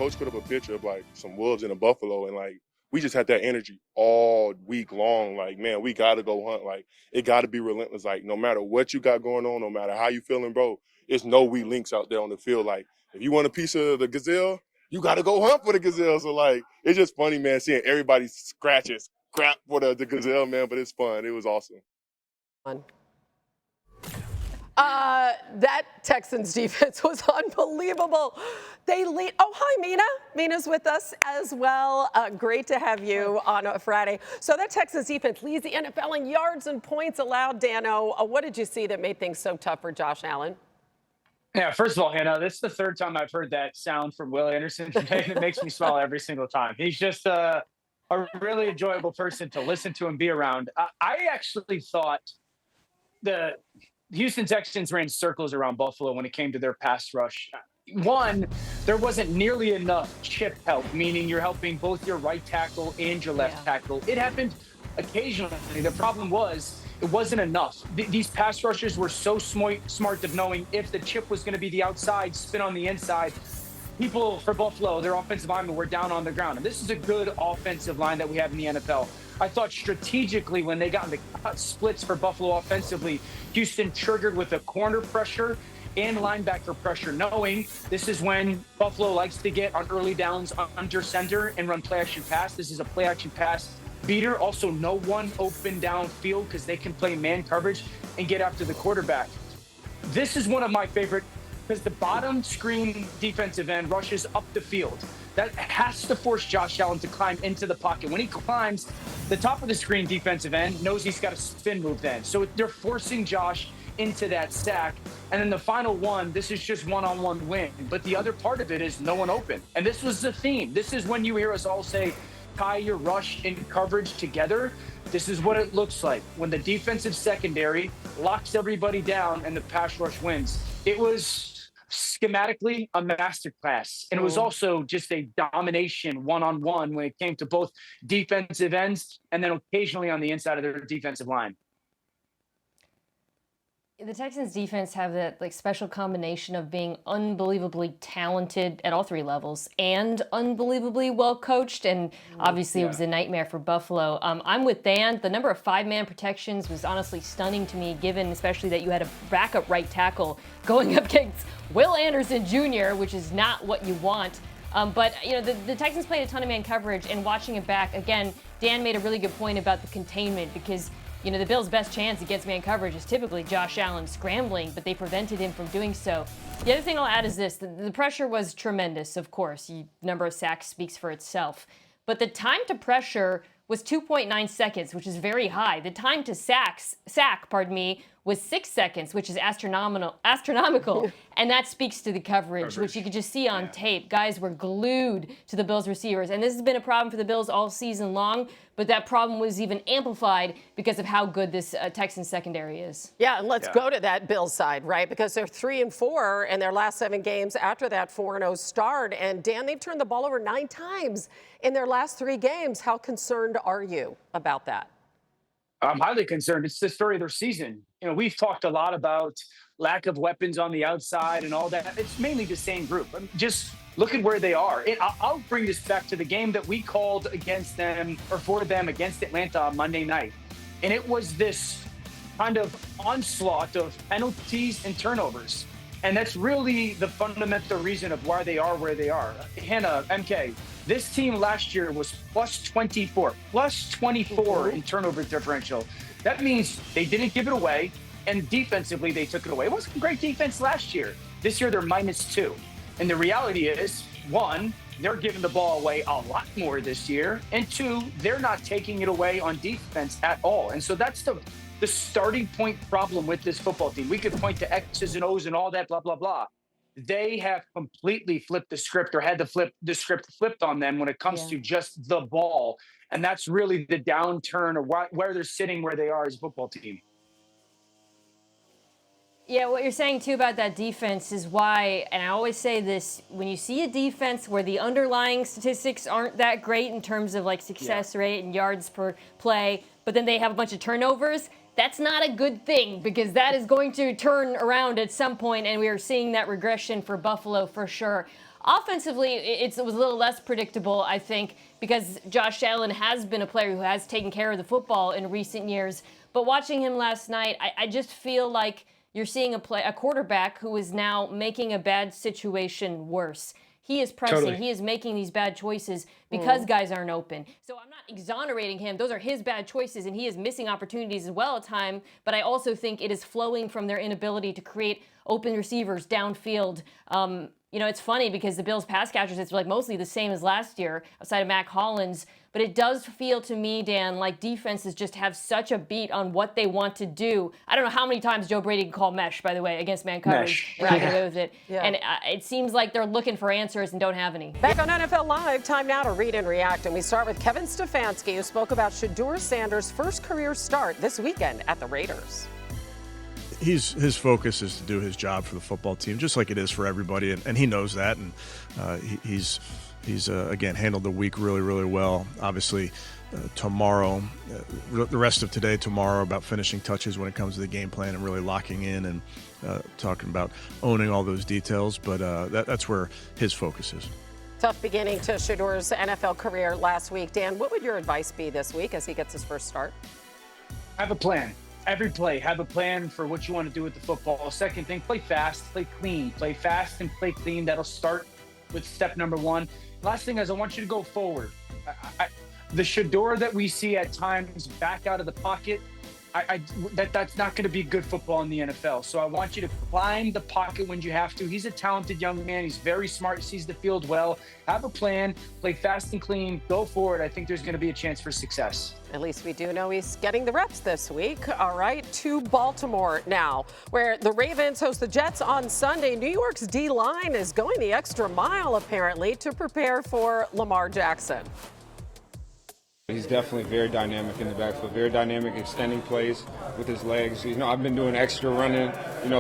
coach put up a picture of like some wolves and a buffalo, and like we just had that energy all week long. Like, man, we got to go hunt. Like, it got to be relentless. Like, no matter what you got going on, no matter how you feeling, bro, it's no weak links out there on the field. Like, if you want a piece of the gazelle, you got to go hunt for the gazelle. So, like, it's just funny, man, seeing everybody scrap for the gazelle, man, but it's fun. It was awesome. That Texans defense was unbelievable. They lead. Oh, hi, Mina. Mina's with us as well. Great to have you on a Friday. So that Texans defense leads the NFL in yards and points allowed. Dano, what did you see that made things so tough for Josh Allen? Yeah, first of all, Hannah, this is the third time I've heard that sound from Will Anderson today. It makes me smile every single time. He's just a really enjoyable person to listen to and be around. I actually thought the Houston Texans ran circles around Buffalo when it came to their pass rush. One, there wasn't nearly enough chip help, meaning you're helping both your right tackle and your left tackle. It happened occasionally. The problem was it wasn't enough. These pass rushers were so smart of knowing if the chip was going to be the outside, spin on the inside. People for Buffalo, their offensive linemen were down on the ground. And this is a good offensive line that we have in the NFL. I thought strategically when they got into cut splits for Buffalo offensively, Houston triggered with a corner pressure and linebacker pressure, knowing this is when Buffalo likes to get on early downs under center and run play action pass. This is a play action pass beater. Also, no one open downfield because they can play man coverage and get after the quarterback. This is one of my favorite because the bottom screen defensive end rushes up the field. That has to force Josh Allen to climb into the pocket. When he climbs, the top of the screen defensive end knows he's got a spin move then. So they're forcing Josh into that sack. And then the final one, this is just one-on-one win. But the other part of it is no one open. And this was the theme. This is when you hear us all say, tie your rush and coverage together. This is what it looks like when the defensive secondary locks everybody down and the pass rush wins. It was schematically a masterclass. And it was also just a domination one-on-one when it came to both defensive ends and then occasionally on the inside of their defensive line. The Texans defense have that special combination of being unbelievably talented at all three levels and unbelievably well coached. And obviously it was a nightmare for Buffalo. I'm with Dan. The number of 5-man protections was honestly stunning to me, given especially that you had a backup right tackle going up against Will Anderson Jr., which is not what you want. But the Texans played a ton of man coverage, and watching it back again, Dan made a really good point about the containment because the Bills' best chance against man coverage is typically Josh Allen scrambling, but they prevented him from doing so. The other thing I'll add is this. The pressure was tremendous, of course. The number of sacks speaks for itself. But the time to pressure was 2.9 seconds, which is very high. The time to sack, was 6 seconds, which is astronomical. And that speaks to the coverage, which you could just see on tape. Guys were glued to the Bills receivers. And this has been a problem for the Bills all season long, but that problem was even amplified because of how good this Texans secondary is. Yeah, and let's go to that Bills side, right? Because they're 3-4 in their last 7 games after that 4-0 start. And Dan, they've turned the ball over 9 times in their last 3 games. How concerned are you about that? I'm highly concerned. It's the story of their season. We've talked a lot about lack of weapons on the outside and all that. It's mainly the same group. Just look at where they are. I'll bring this back to the game that we called against them or for them against Atlanta on Monday night. And it was this kind of onslaught of penalties and turnovers. And that's really the fundamental reason of why they are where they are. Hannah, MK, this team last year was plus 24 in turnover differential. That means they didn't give it away, and defensively they took it away. It wasn't great defense last year. This year they're -2. And the reality is, 1, they're giving the ball away a lot more this year, and 2, they're not taking it away on defense at all. And so that's the starting point problem with this football team. We could point to X's and O's and all that, blah, blah, blah. They have completely flipped the script or had to flip the script flipped on them when it comes to just the ball. And that's really the downturn or where they're sitting where they are as a football team. Yeah, what you're saying, too, about that defense is why, and I always say this, when you see a defense where the underlying statistics aren't that great in terms of success rate and yards per play, but then they have a bunch of turnovers, that's not a good thing because that is going to turn around at some point, and we are seeing that regression for Buffalo for sure. Offensively, it was a little less predictable, I think, because Josh Allen has been a player who has taken care of the football in recent years. But watching him last night, I just feel like you're seeing a quarterback who is now making a bad situation worse. He is pressing. Totally. He is making these bad choices because guys aren't open. So I'm not exonerating him. Those are his bad choices, and he is missing opportunities as well at time. But I also think it is flowing from their inability to create open receivers downfield. It's funny because the Bills' pass catchers, it's like mostly the same as last year, outside of Mac Hollins. But it does feel to me, Dan, like defenses just have such a beat on what they want to do. I don't know how many times Joe Brady can call mesh, by the way, against man coverage. We're not going to go with it. Yeah. And it seems like they're looking for answers and don't have any. Back on NFL Live, time now to read and react. And we start with Kevin Stefanski, who spoke about Shedeur Sanders' first career start this weekend at the Raiders. His focus is to do his job for the football team, just like it is for everybody, and he knows that. And he's again handled the week really, really well. Obviously, tomorrow, the rest of today, tomorrow, about finishing touches when it comes to the game plan and really locking in and talking about owning all those details. But that's where his focus is. Tough beginning to Shedeur's NFL career last week. Dan, what would your advice be this week as he gets his first start? Have a plan. Every play, have a plan for what you want to do with the football. Second thing, play fast, play clean. Play fast and play clean. That'll start with step number one. Last thing is I want you to go forward. The Shedeur that we see at times back out of the pocket, that's not going to be good football in the NFL. So I want you to climb the pocket when you have to. He's a talented young man. He's very smart. He sees the field well. Have a plan. Play fast and clean. Go forward. I think there's going to be a chance for success. At least we do know he's getting the reps this week. All right, to Baltimore now, where the Ravens host the Jets on Sunday. New York's D-line is going the extra mile, apparently, to prepare for Lamar Jackson. He's definitely very dynamic in the backfield, very dynamic extending plays with his legs. I've been doing extra running,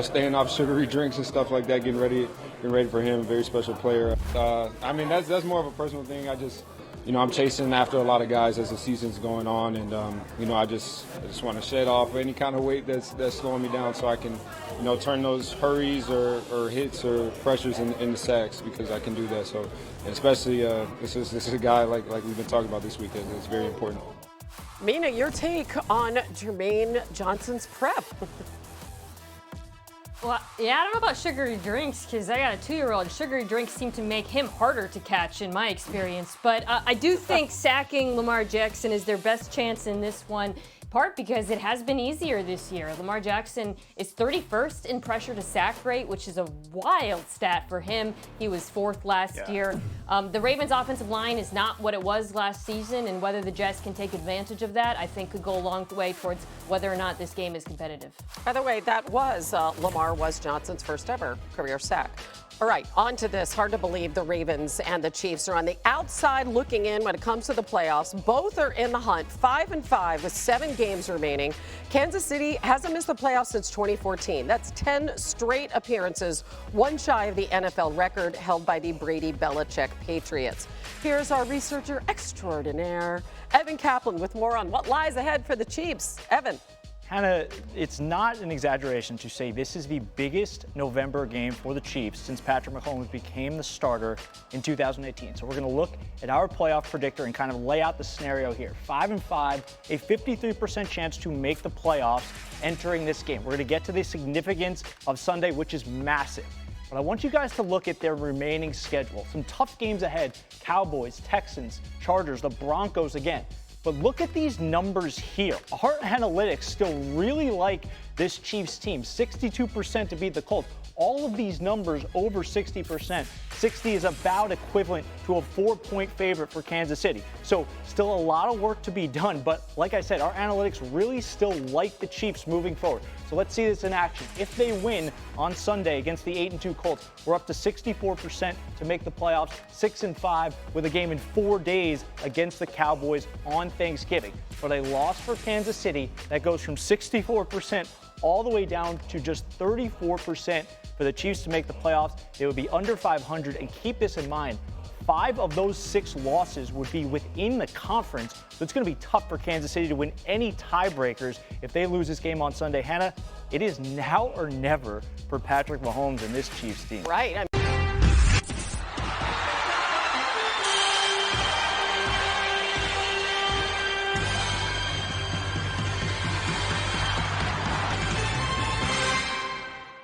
staying off sugary drinks and stuff like that, getting ready for him. Very special player. That's more of a personal thing. I'm chasing after a lot of guys as the season's going on, and I just want to shed off any kind of weight that's slowing me down, so I can turn those hurries or hits or pressures into sacks, because I can do that. So, and especially this is a guy like we've been talking about this week. It's very important. Mina, your take on Jermaine Johnson's prep? Well, yeah, I don't know about sugary drinks, because I got a 2-year-old. Sugary drinks seem to make him harder to catch in my experience. But I do think sacking Lamar Jackson is their best chance in this one, part because it has been easier this year. Lamar Jackson is 31st in pressure to sack rate, which is a wild stat for him. He was 4th last year. The Ravens' offensive line is not what it was last season, and whether the Jets can take advantage of that, I think could go a long way towards whether or not this game is competitive. By the way, that was Lamar was Johnson's first ever career sack. All right, on to this. Hard to believe the Ravens and the Chiefs are on the outside looking in when it comes to the playoffs. Both are in the hunt, 5-5 with 7 games remaining. Kansas City hasn't missed the playoffs since 2014. That's 10 straight appearances, one shy of the NFL record held by the Brady-Belichick Patriots. Here's our researcher extraordinaire, Evan Kaplan, with more on what lies ahead for the Chiefs. Evan. Hannah, it's not an exaggeration to say this is the biggest November game for the Chiefs since Patrick Mahomes became the starter in 2018. So we're going to look at our playoff predictor and kind of lay out the scenario here. 5-5, a 53% chance to make the playoffs entering this game. We're going to get to the significance of Sunday, which is massive. But I want you guys to look at their remaining schedule. Some tough games ahead. Cowboys, Texans, Chargers, the Broncos again. But look at these numbers here. Heart Analytics still really like this Chiefs team. 62% to beat the Colts. All of these numbers over 60%. 60 is about equivalent to a 4-point favorite for Kansas City. So still a lot of work to be done. But like I said, our analytics really still like the Chiefs moving forward. So let's see this in action. If they win on Sunday against the 8-2 Colts, we're up to 64% to make the playoffs, 6-5 with a game in 4 days against the Cowboys on Thanksgiving. But a loss for Kansas City, that goes from 64% all the way down to just 34% for the Chiefs to make the playoffs. They would be under 500, and keep this in mind, 5 of those 6 losses would be within the conference. So it's going to be tough for Kansas City to win any tiebreakers if they lose this game on Sunday. Hannah, it is now or never for Patrick Mahomes and this Chiefs team. Right.